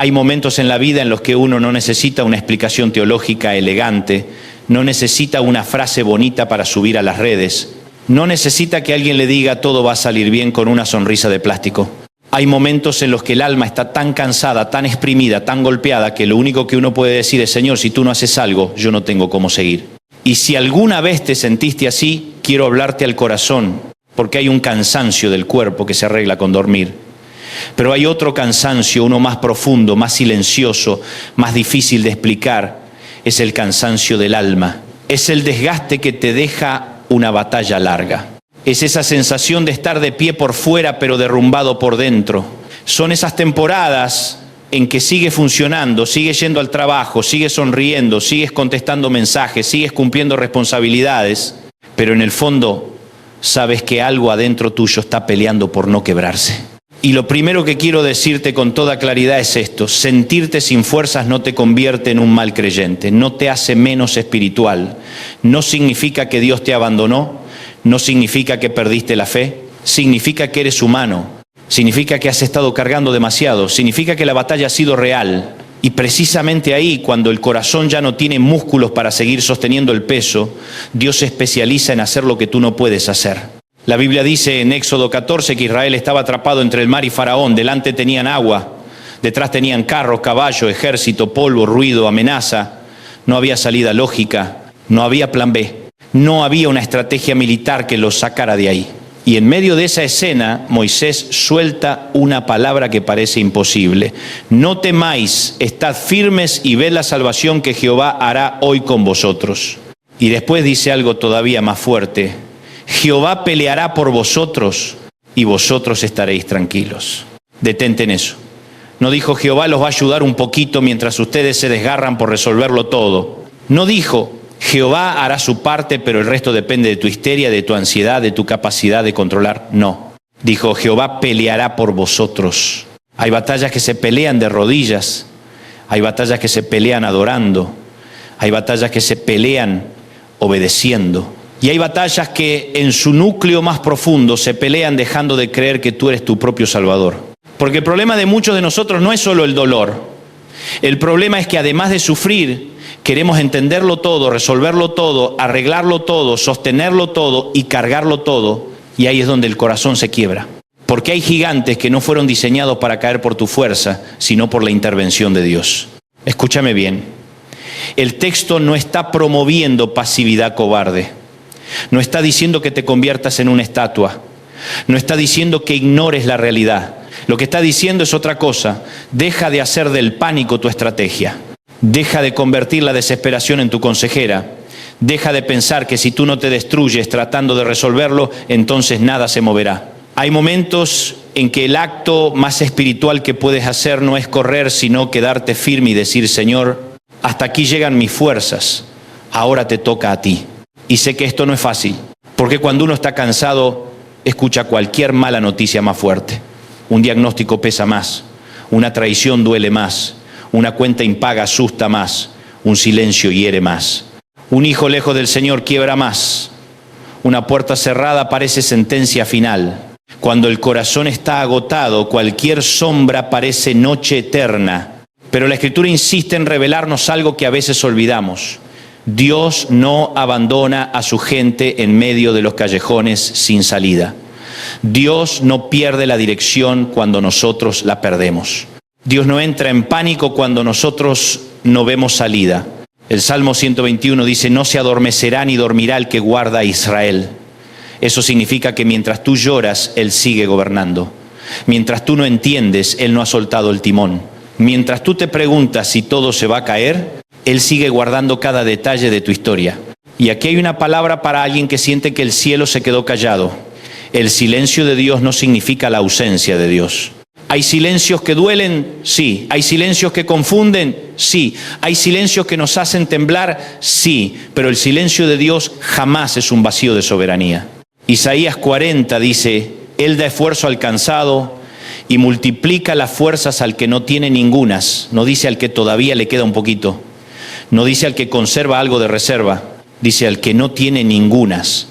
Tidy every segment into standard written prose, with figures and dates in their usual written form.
Hay momentos en la vida en los que uno no necesita una explicación teológica elegante, no necesita una frase bonita para subir a las redes, no necesita que alguien le diga todo va a salir bien con una sonrisa de plástico. Hay momentos en los que el alma está tan cansada, tan exprimida, tan golpeada, que lo único que uno puede decir es: Señor, si tú no haces algo, yo no tengo cómo seguir. Y si alguna vez te sentiste así, quiero hablarte al corazón, porque hay un cansancio del cuerpo que se arregla con dormir. Pero hay otro cansancio, uno más profundo, más silencioso, más difícil de explicar. Es el cansancio del alma. Es el desgaste que te deja una batalla larga. Es esa sensación de estar de pie por fuera pero derrumbado por dentro. Son esas temporadas en que sigues funcionando, sigues yendo al trabajo, sigues sonriendo, sigues contestando mensajes, sigues cumpliendo responsabilidades, pero en el fondo sabes que algo adentro tuyo está peleando por no quebrarse. Y lo primero que quiero decirte con toda claridad es esto: sentirte sin fuerzas no te convierte en un mal creyente, no te hace menos espiritual, no significa que Dios te abandonó, no significa que perdiste la fe, significa que eres humano, significa que has estado cargando demasiado, significa que la batalla ha sido real. Y precisamente ahí, cuando el corazón ya no tiene músculos para seguir sosteniendo el peso, Dios se especializa en hacer lo que tú no puedes hacer. La Biblia dice en Éxodo 14 que Israel estaba atrapado entre el mar y Faraón. Delante tenían agua, detrás tenían carros, caballos, ejército, polvo, ruido, amenaza. No había salida lógica, no había plan B, no había una estrategia militar que los sacara de ahí. Y en medio de esa escena, Moisés suelta una palabra que parece imposible: no temáis, estad firmes y ved la salvación que Jehová hará hoy con vosotros. Y después dice algo todavía más fuerte: Jehová peleará por vosotros y vosotros estaréis tranquilos. Detente en eso. No dijo Jehová los va a ayudar un poquito mientras ustedes se desgarran por resolverlo todo. No dijo Jehová hará su parte, pero el resto depende de tu histeria, de tu ansiedad, de tu capacidad de controlar. No. Dijo Jehová peleará por vosotros. Hay batallas que se pelean de rodillas. Hay batallas que se pelean adorando. Hay batallas que se pelean obedeciendo. Y hay batallas que en su núcleo más profundo se pelean dejando de creer que tú eres tu propio Salvador. Porque el problema de muchos de nosotros no es solo el dolor. El problema es que además de sufrir, queremos entenderlo todo, resolverlo todo, arreglarlo todo, sostenerlo todo y cargarlo todo. Y ahí es donde el corazón se quiebra. Porque hay gigantes que no fueron diseñados para caer por tu fuerza, sino por la intervención de Dios. Escúchame bien. El texto no está promoviendo pasividad cobarde. No está diciendo que te conviertas en una estatua. No está diciendo que ignores la realidad. Lo que está diciendo es otra cosa. Deja de hacer del pánico tu estrategia. Deja de convertir la desesperación en tu consejera. Deja de pensar que si tú no te destruyes tratando de resolverlo, entonces nada se moverá. Hay momentos en que el acto más espiritual que puedes hacer no es correr, sino quedarte firme y decir: Señor, hasta aquí llegan mis fuerzas, ahora te toca a ti. Y sé que esto no es fácil, porque cuando uno está cansado, escucha cualquier mala noticia más fuerte. Un diagnóstico pesa más, una traición duele más, una cuenta impaga asusta más, un silencio hiere más. Un hijo lejos del Señor quiebra más, una puerta cerrada parece sentencia final. Cuando el corazón está agotado, cualquier sombra parece noche eterna. Pero la Escritura insiste en revelarnos algo que a veces olvidamos. Dios no abandona a su gente en medio de los callejones sin salida. Dios no pierde la dirección cuando nosotros la perdemos. Dios no entra en pánico cuando nosotros no vemos salida. El Salmo 121 dice: no se adormecerá ni dormirá el que guarda a Israel. Eso significa que mientras tú lloras, Él sigue gobernando. Mientras tú no entiendes, Él no ha soltado el timón. Mientras tú te preguntas si todo se va a caer, Él sigue guardando cada detalle de tu historia. Y aquí hay una palabra para alguien que siente que el cielo se quedó callado. El silencio de Dios no significa la ausencia de Dios. ¿Hay silencios que duelen? Sí. ¿Hay silencios que confunden? Sí. ¿Hay silencios que nos hacen temblar? Sí. Pero el silencio de Dios jamás es un vacío de soberanía. Isaías 40 dice: Él da esfuerzo al cansado y multiplica las fuerzas al que no tiene ningunas. No dice al que todavía le queda un poquito. No dice al que conserva algo de reserva, dice al que no tiene ningunas.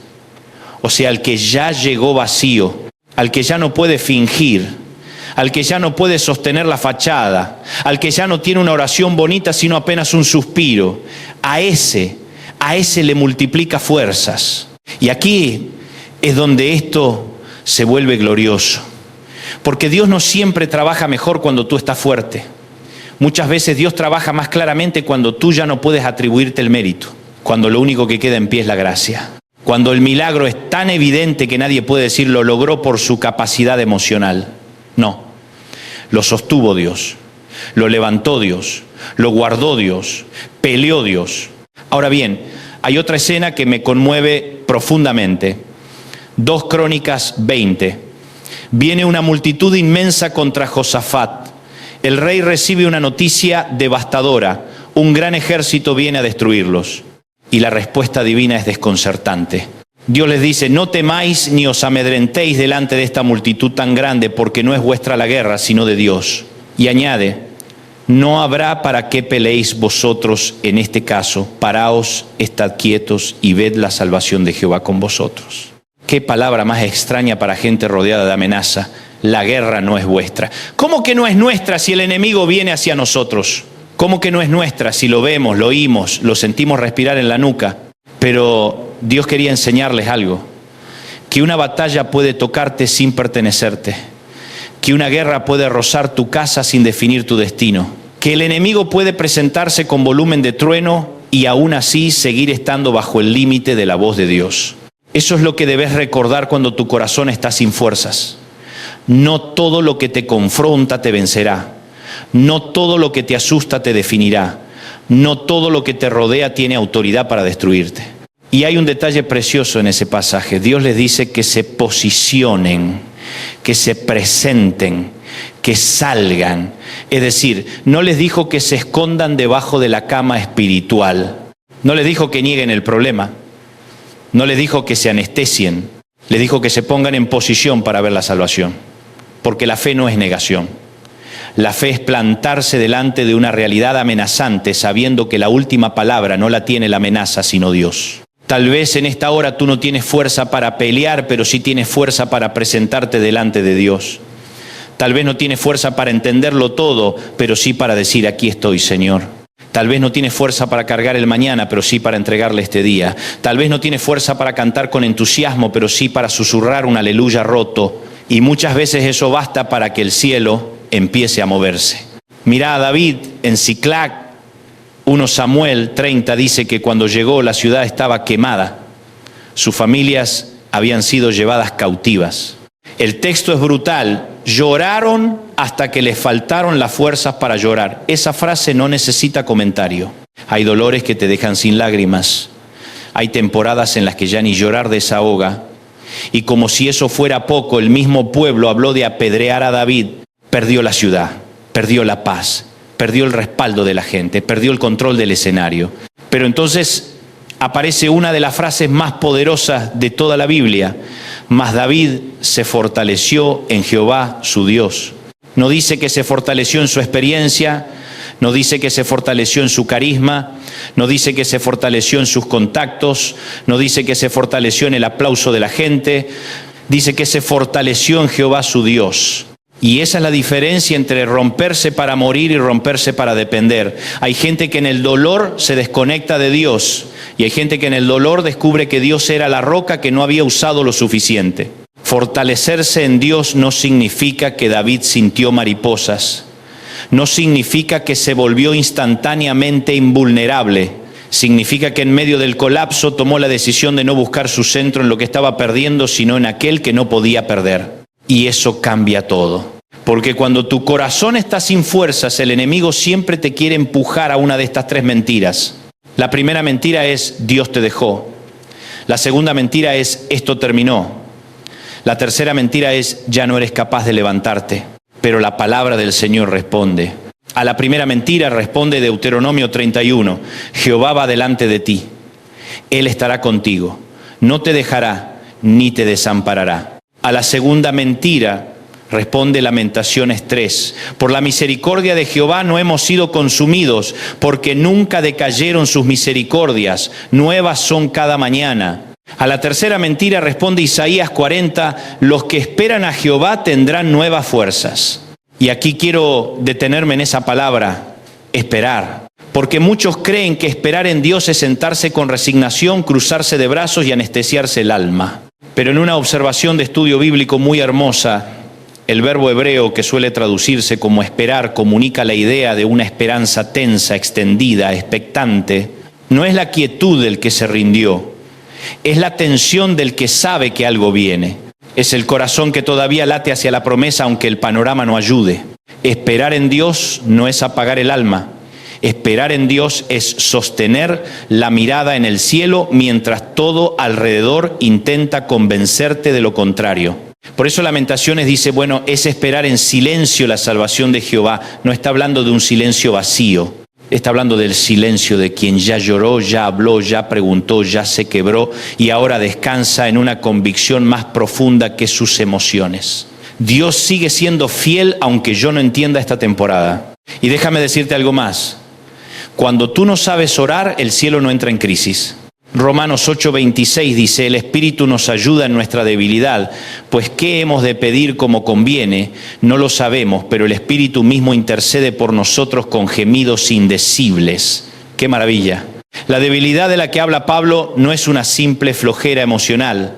O sea, al que ya llegó vacío, al que ya no puede fingir, al que ya no puede sostener la fachada, al que ya no tiene una oración bonita sino apenas un suspiro. A ese le multiplica fuerzas. Y aquí es donde esto se vuelve glorioso. Porque Dios no siempre trabaja mejor cuando tú estás fuerte. Muchas veces Dios trabaja más claramente cuando tú ya no puedes atribuirte el mérito, cuando lo único que queda en pie es la gracia. Cuando el milagro es tan evidente que nadie puede decir lo logró por su capacidad emocional. No, lo sostuvo Dios, lo levantó Dios, lo guardó Dios, peleó Dios. Ahora bien, hay otra escena que me conmueve profundamente. 2 Crónicas 20. Viene una multitud inmensa contra Josafat. El rey recibe una noticia devastadora. Un gran ejército viene a destruirlos. Y la respuesta divina es desconcertante. Dios les dice: no temáis ni os amedrentéis delante de esta multitud tan grande, porque no es vuestra la guerra, sino de Dios. Y añade: no habrá para qué peleéis vosotros en este caso. Paraos, estad quietos y ved la salvación de Jehová con vosotros. Qué palabra más extraña para gente rodeada de amenaza. La guerra no es vuestra. ¿Cómo que no es nuestra si el enemigo viene hacia nosotros? ¿Cómo que no es nuestra si lo vemos, lo oímos, lo sentimos respirar en la nuca? Pero Dios quería enseñarles algo. Que una batalla puede tocarte sin pertenecerte. Que una guerra puede rozar tu casa sin definir tu destino. Que el enemigo puede presentarse con volumen de trueno y aún así seguir estando bajo el límite de la voz de Dios. Eso es lo que debes recordar cuando tu corazón está sin fuerzas. No todo lo que te confronta te vencerá. No todo lo que te asusta te definirá. No todo lo que te rodea tiene autoridad para destruirte. Y hay un detalle precioso en ese pasaje. Dios les dice que se posicionen, que se presenten, que salgan. Es decir, no les dijo que se escondan debajo de la cama espiritual. No les dijo que nieguen el problema. No les dijo que se anestesien. Les dijo que se pongan en posición para ver la salvación. Porque la fe no es negación. La fe es plantarse delante de una realidad amenazante, sabiendo que la última palabra no la tiene la amenaza, sino Dios. Tal vez en esta hora tú no tienes fuerza para pelear, pero sí tienes fuerza para presentarte delante de Dios. Tal vez no tienes fuerza para entenderlo todo, pero sí para decir: aquí estoy, Señor. Tal vez no tienes fuerza para cargar el mañana, pero sí para entregarle este día. Tal vez no tienes fuerza para cantar con entusiasmo, pero sí para susurrar un aleluya roto. Y muchas veces eso basta para que el cielo empiece a moverse. Mirá a David en Siclag. 1 Samuel 30 dice que cuando llegó la ciudad estaba quemada. Sus familias habían sido llevadas cautivas. El texto es brutal. Lloraron hasta que les faltaron las fuerzas para llorar. Esa frase no necesita comentario. Hay dolores que te dejan sin lágrimas. Hay temporadas en las que ya ni llorar desahoga. Y como si eso fuera poco, el mismo pueblo habló de apedrear a David. Perdió la ciudad, perdió la paz, perdió el respaldo de la gente, perdió el control del escenario. Pero entonces aparece una de las frases más poderosas de toda la Biblia. Mas David se fortaleció en Jehová su Dios. No dice que se fortaleció en su experiencia, no dice que se fortaleció en su carisma, no dice que se fortaleció en sus contactos, no dice que se fortaleció en el aplauso de la gente, dice que se fortaleció en Jehová su Dios. Y esa es la diferencia entre romperse para morir y romperse para depender. Hay gente que en el dolor se desconecta de Dios y hay gente que en el dolor descubre que Dios era la roca que no había usado lo suficiente. Fortalecerse en Dios no significa que David sintió mariposas. No significa que se volvió instantáneamente invulnerable. Significa que en medio del colapso tomó la decisión de no buscar su centro en lo que estaba perdiendo, sino en aquel que no podía perder. Y eso cambia todo. Porque cuando tu corazón está sin fuerzas, el enemigo siempre te quiere empujar a una de estas 3 mentiras. La primera mentira es: Dios te dejó. La segunda mentira es: esto terminó. La tercera mentira es: ya no eres capaz de levantarte. Pero la palabra del Señor responde. A la primera mentira responde Deuteronomio 31. Jehová va delante de ti. Él estará contigo. No te dejará ni te desamparará. A la segunda mentira responde Lamentaciones 3. Por la misericordia de Jehová no hemos sido consumidos, porque nunca decayeron sus misericordias. Nuevas son cada mañana. A la tercera mentira responde Isaías 40, los que esperan a Jehová tendrán nuevas fuerzas. Y aquí quiero detenerme en esa palabra, esperar. Porque muchos creen que esperar en Dios es sentarse con resignación, cruzarse de brazos y anestesiarse el alma. Pero en una observación de estudio bíblico muy hermosa, el verbo hebreo que suele traducirse como esperar comunica la idea de una esperanza tensa, extendida, expectante. No es la quietud del que se rindió, es la tensión del que sabe que algo viene. Es el corazón que todavía late hacia la promesa aunque el panorama no ayude. Esperar en Dios no es apagar el alma. Esperar en Dios es sostener la mirada en el cielo mientras todo alrededor intenta convencerte de lo contrario. Por eso Lamentaciones dice, bueno, es esperar en silencio la salvación de Jehová. No está hablando de un silencio vacío. Está hablando del silencio de quien ya lloró, ya habló, ya preguntó, ya se quebró y ahora descansa en una convicción más profunda que sus emociones. Dios sigue siendo fiel aunque yo no entienda esta temporada. Y déjame decirte algo más. Cuando tú no sabes orar, el cielo no entra en crisis. Romanos 8:26 dice, el Espíritu nos ayuda en nuestra debilidad, pues ¿qué hemos de pedir como conviene? No lo sabemos, pero el Espíritu mismo intercede por nosotros con gemidos indecibles. ¡Qué maravilla! La debilidad de la que habla Pablo no es una simple flojera emocional.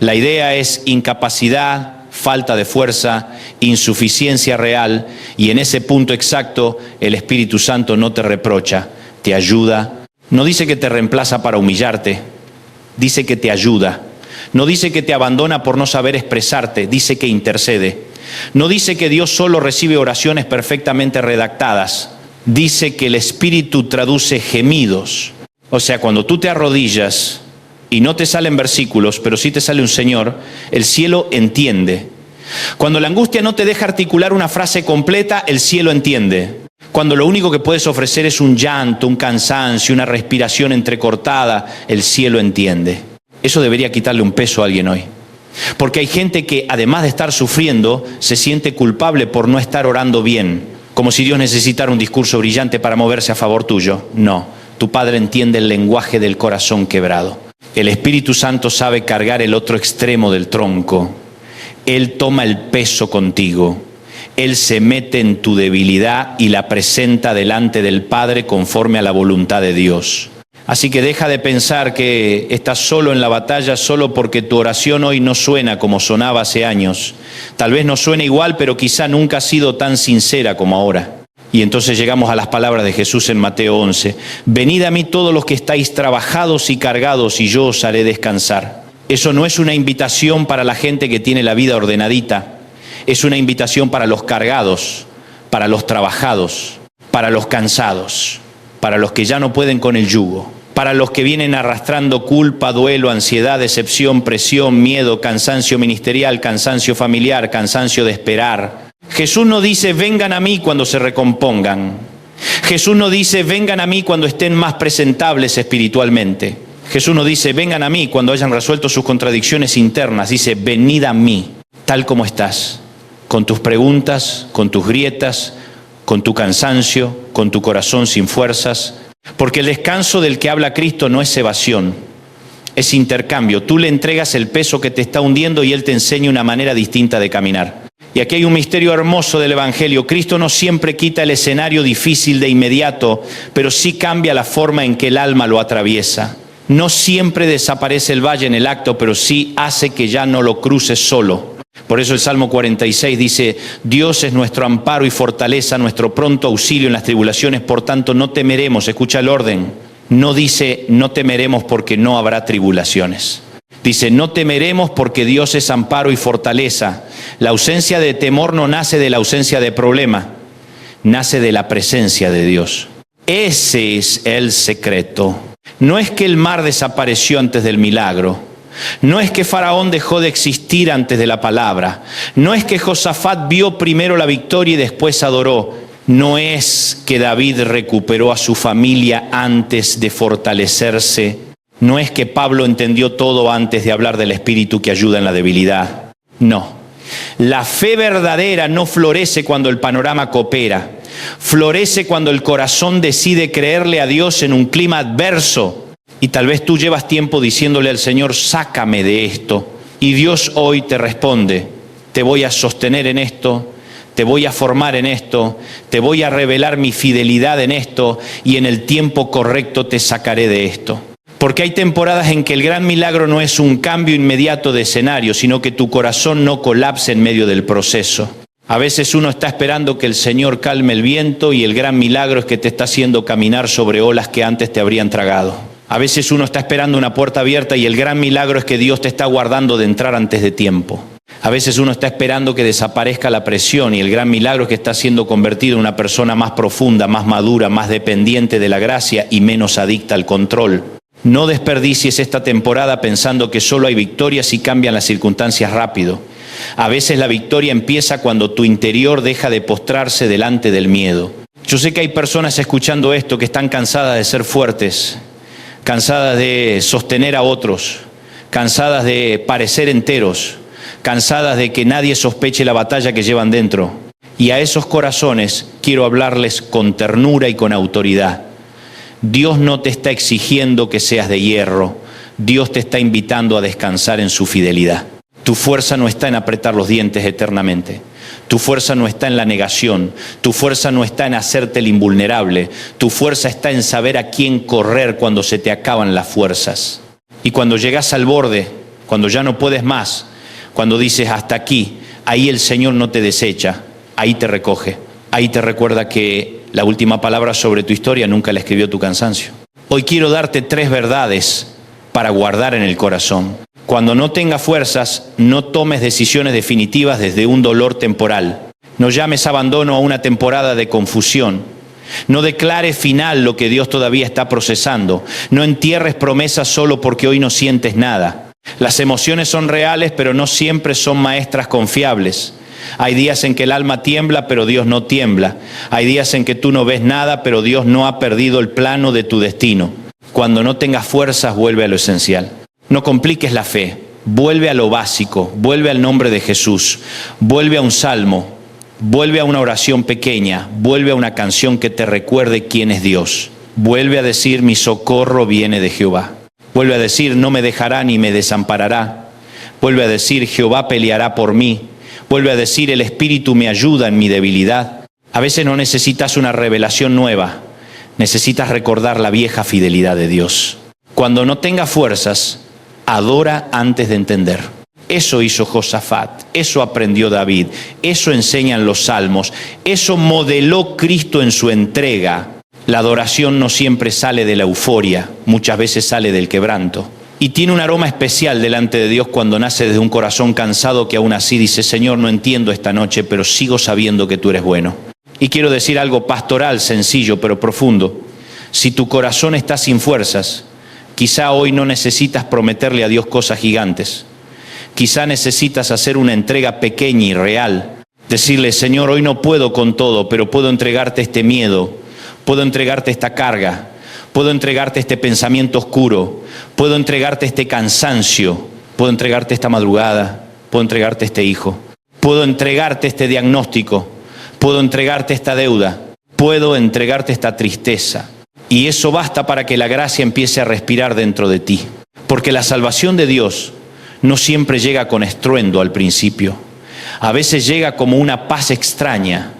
La idea es incapacidad, falta de fuerza, insuficiencia real, y en ese punto exacto el Espíritu Santo no te reprocha, te ayuda. No dice que te reemplaza para humillarte, dice que te ayuda. No dice que te abandona por no saber expresarte, dice que intercede. No dice que Dios solo recibe oraciones perfectamente redactadas, dice que el Espíritu traduce gemidos. O sea, cuando tú te arrodillas y no te salen versículos, pero sí te sale un Señor, el cielo entiende. Cuando la angustia no te deja articular una frase completa, el cielo entiende. Cuando lo único que puedes ofrecer es un llanto, un cansancio, una respiración entrecortada, el cielo entiende. Eso debería quitarle un peso a alguien hoy. Porque hay gente que, además de estar sufriendo, se siente culpable por no estar orando bien. Como si Dios necesitara un discurso brillante para moverse a favor tuyo. No, tu Padre entiende el lenguaje del corazón quebrado. El Espíritu Santo sabe cargar el otro extremo del tronco. Él toma el peso contigo. Él se mete en tu debilidad y la presenta delante del Padre conforme a la voluntad de Dios. Así que deja de pensar que estás solo en la batalla solo porque tu oración hoy no suena como sonaba hace años. Tal vez no suene igual, pero quizá nunca ha sido tan sincera como ahora. Y entonces llegamos a las palabras de Jesús en Mateo 11. Venid a mí todos los que estáis trabajados y cargados y yo os haré descansar. Eso no es una invitación para la gente que tiene la vida ordenadita. Es una invitación para los cargados, para los trabajados, para los cansados, para los que ya no pueden con el yugo, para los que vienen arrastrando culpa, duelo, ansiedad, decepción, presión, miedo, cansancio ministerial, cansancio familiar, cansancio de esperar. Jesús no dice vengan a mí cuando se recompongan. Jesús no dice vengan a mí cuando estén más presentables espiritualmente. Jesús no dice vengan a mí cuando hayan resuelto sus contradicciones internas. Dice venid a mí tal como estás. Con tus preguntas, con tus grietas, con tu cansancio, con tu corazón sin fuerzas. Porque el descanso del que habla Cristo no es evasión, es intercambio. Tú le entregas el peso que te está hundiendo y Él te enseña una manera distinta de caminar. Y aquí hay un misterio hermoso del Evangelio. Cristo no siempre quita el escenario difícil de inmediato, pero sí cambia la forma en que el alma lo atraviesa. No siempre desaparece el valle en el acto, pero sí hace que ya no lo cruces solo. Por eso el Salmo 46 dice, Dios es nuestro amparo y fortaleza, nuestro pronto auxilio en las tribulaciones, por tanto no temeremos. Escucha el orden. No dice no temeremos porque no habrá tribulaciones. Dice no temeremos porque Dios es amparo y fortaleza. La ausencia de temor no nace de la ausencia de problema, nace de la presencia de Dios. Ese es el secreto. No es que el mar desapareció antes del milagro. No es que Faraón dejó de existir antes de la palabra. No es que Josafat vio primero la victoria y después adoró. No es que David recuperó a su familia antes de fortalecerse. No es que Pablo entendió todo antes de hablar del Espíritu que ayuda en la debilidad. No. La fe verdadera no florece cuando el panorama coopera. Florece cuando el corazón decide creerle a Dios en un clima adverso. Y tal vez tú llevas tiempo diciéndole al Señor, sácame de esto. Y Dios hoy te responde, te voy a sostener en esto, te voy a formar en esto, te voy a revelar mi fidelidad en esto y en el tiempo correcto te sacaré de esto. Porque hay temporadas en que el gran milagro no es un cambio inmediato de escenario, sino que tu corazón no colapse en medio del proceso. A veces uno está esperando que el Señor calme el viento y el gran milagro es que te está haciendo caminar sobre olas que antes te habrían tragado. A veces uno está esperando una puerta abierta y el gran milagro es que Dios te está guardando de entrar antes de tiempo. A veces uno está esperando que desaparezca la presión y el gran milagro es que está siendo convertido en una persona más profunda, más madura, más dependiente de la gracia y menos adicta al control. No desperdicies esta temporada pensando que solo hay victorias y cambian las circunstancias rápido. A veces la victoria empieza cuando tu interior deja de postrarse delante del miedo. Yo sé que hay personas escuchando esto que están cansadas de ser fuertes, cansadas de sostener a otros, cansadas de parecer enteros, cansadas de que nadie sospeche la batalla que llevan dentro. Y a esos corazones quiero hablarles con ternura y con autoridad. Dios no te está exigiendo que seas de hierro, Dios te está invitando a descansar en su fidelidad. Tu fuerza no está en apretar los dientes eternamente. Tu fuerza no está en la negación. Tu fuerza no está en hacerte el invulnerable. Tu fuerza está en saber a quién correr cuando se te acaban las fuerzas. Y cuando llegas al borde, cuando ya no puedes más, cuando dices hasta aquí, ahí el Señor no te desecha, ahí te recoge. Ahí te recuerda que la última palabra sobre tu historia nunca la escribió tu cansancio. Hoy quiero darte 3 verdades para guardar en el corazón. Cuando no tengas fuerzas, no tomes decisiones definitivas desde un dolor temporal. No llames abandono a una temporada de confusión. No declares final lo que Dios todavía está procesando. No entierres promesas solo porque hoy no sientes nada. Las emociones son reales, pero no siempre son maestras confiables. Hay días en que el alma tiembla, pero Dios no tiembla. Hay días en que tú no ves nada, pero Dios no ha perdido el plano de tu destino. Cuando no tengas fuerzas, vuelve a lo esencial. No compliques la fe, vuelve a lo básico, vuelve al nombre de Jesús, vuelve a un salmo, vuelve a una oración pequeña, vuelve a una canción que te recuerde quién es Dios. Vuelve a decir, mi socorro viene de Jehová. Vuelve a decir, no me dejará ni me desamparará. Vuelve a decir, Jehová peleará por mí. Vuelve a decir, el Espíritu me ayuda en mi debilidad. A veces no necesitas una revelación nueva, necesitas recordar la vieja fidelidad de Dios. Cuando no tengas fuerzas, adora antes de entender. Eso hizo Josafat, eso aprendió David, eso enseñan los salmos, eso modeló Cristo en su entrega. La adoración no siempre sale de la euforia, muchas veces sale del quebranto. Y tiene un aroma especial delante de Dios cuando nace desde un corazón cansado que aún así dice, Señor, no entiendo esta noche, pero sigo sabiendo que tú eres bueno. Y quiero decir algo pastoral, sencillo, pero profundo. Si tu corazón está sin fuerzas, quizá hoy no necesitas prometerle a Dios cosas gigantes. Quizá necesitas hacer una entrega pequeña y real. Decirle, Señor, hoy no puedo con todo, pero puedo entregarte este miedo, puedo entregarte esta carga, puedo entregarte este pensamiento oscuro, puedo entregarte este cansancio, puedo entregarte esta madrugada, puedo entregarte este hijo, puedo entregarte este diagnóstico, puedo entregarte esta deuda, puedo entregarte esta tristeza. Y eso basta para que la gracia empiece a respirar dentro de ti. Porque la salvación de Dios no siempre llega con estruendo al principio. A veces llega como una paz extraña,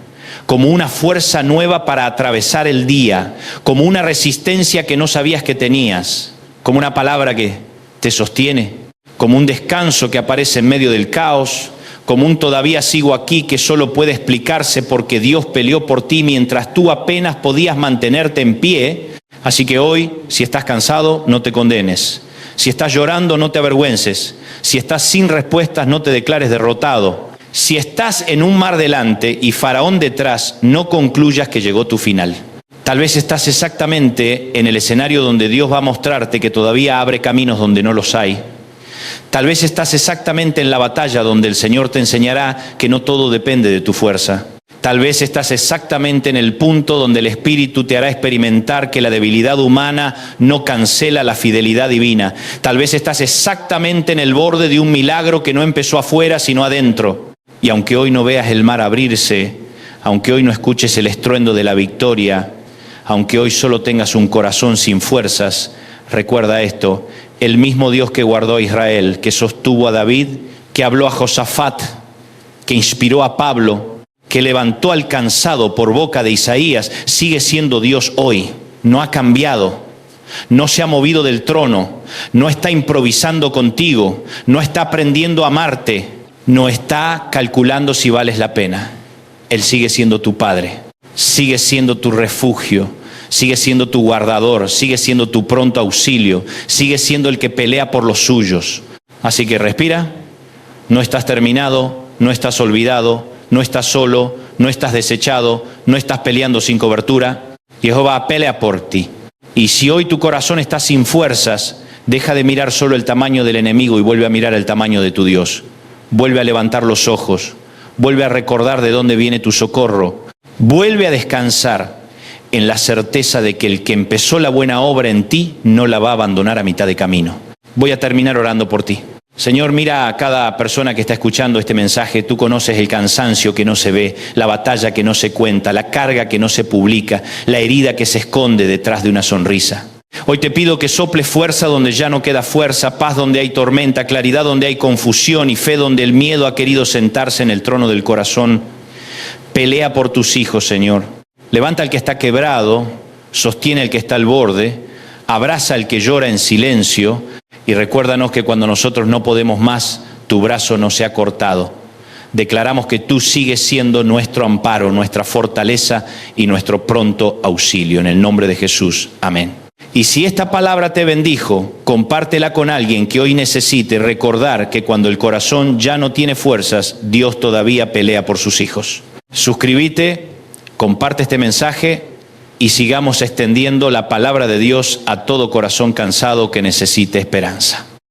como una fuerza nueva para atravesar el día, como una resistencia que no sabías que tenías, como una palabra que te sostiene, como un descanso que aparece en medio del caos, como un todavía sigo aquí que solo puede explicarse porque Dios peleó por ti mientras tú apenas podías mantenerte en pie. Así que hoy, si estás cansado, no te condenes. Si estás llorando, no te avergüences. Si estás sin respuestas, no te declares derrotado. Si estás en un mar delante y Faraón detrás, no concluyas que llegó tu final. Tal vez estás exactamente en el escenario donde Dios va a mostrarte que todavía abre caminos donde no los hay. Tal vez estás exactamente en la batalla donde el Señor te enseñará que no todo depende de tu fuerza. Tal vez estás exactamente en el punto donde el Espíritu te hará experimentar que la debilidad humana no cancela la fidelidad divina. Tal vez estás exactamente en el borde de un milagro que no empezó afuera sino adentro. Y aunque hoy no veas el mar abrirse, aunque hoy no escuches el estruendo de la victoria, aunque hoy solo tengas un corazón sin fuerzas, Recuerda esto, el mismo Dios que guardó a Israel, que sostuvo a David, que habló a Josafat, que inspiró a Pablo, que levantó al cansado por boca de Isaías, sigue siendo Dios hoy. No ha cambiado, no se ha movido del trono, no está improvisando contigo, no está aprendiendo a amarte, no está calculando si vales la pena. Él sigue siendo tu Padre, sigue siendo tu refugio, sigue siendo tu guardador, sigue siendo tu pronto auxilio, sigue siendo el que pelea por los suyos. Así que respira, no estás terminado, no estás olvidado, no estás solo, no estás desechado, no estás peleando sin cobertura. Jehová pelea por ti. Y si hoy tu corazón está sin fuerzas, deja de mirar solo el tamaño del enemigo y vuelve a mirar el tamaño de tu Dios. Vuelve a levantar los ojos, vuelve a recordar de dónde viene tu socorro, vuelve a descansar en la certeza de que el que empezó la buena obra en ti no la va a abandonar a mitad de camino. Voy a terminar orando por ti. Señor, mira a cada persona que está escuchando este mensaje. Tú conoces el cansancio que no se ve, la batalla que no se cuenta, la carga que no se publica, la herida que se esconde detrás de una sonrisa. Hoy te pido que soples fuerza donde ya no queda fuerza, paz donde hay tormenta, claridad donde hay confusión y fe donde el miedo ha querido sentarse en el trono del corazón. Pelea por tus hijos, Señor. Levanta al que está quebrado, sostiene al que está al borde, abraza al que llora en silencio y recuérdanos que cuando nosotros no podemos más, tu brazo no se ha cortado. Declaramos que tú sigues siendo nuestro amparo, nuestra fortaleza y nuestro pronto auxilio. En el nombre de Jesús. Amén. Y si esta palabra te bendijo, compártela con alguien que hoy necesite recordar que cuando el corazón ya no tiene fuerzas, Dios todavía pelea por sus hijos. Suscríbete, comparte este mensaje y sigamos extendiendo la palabra de Dios a todo corazón cansado que necesite esperanza.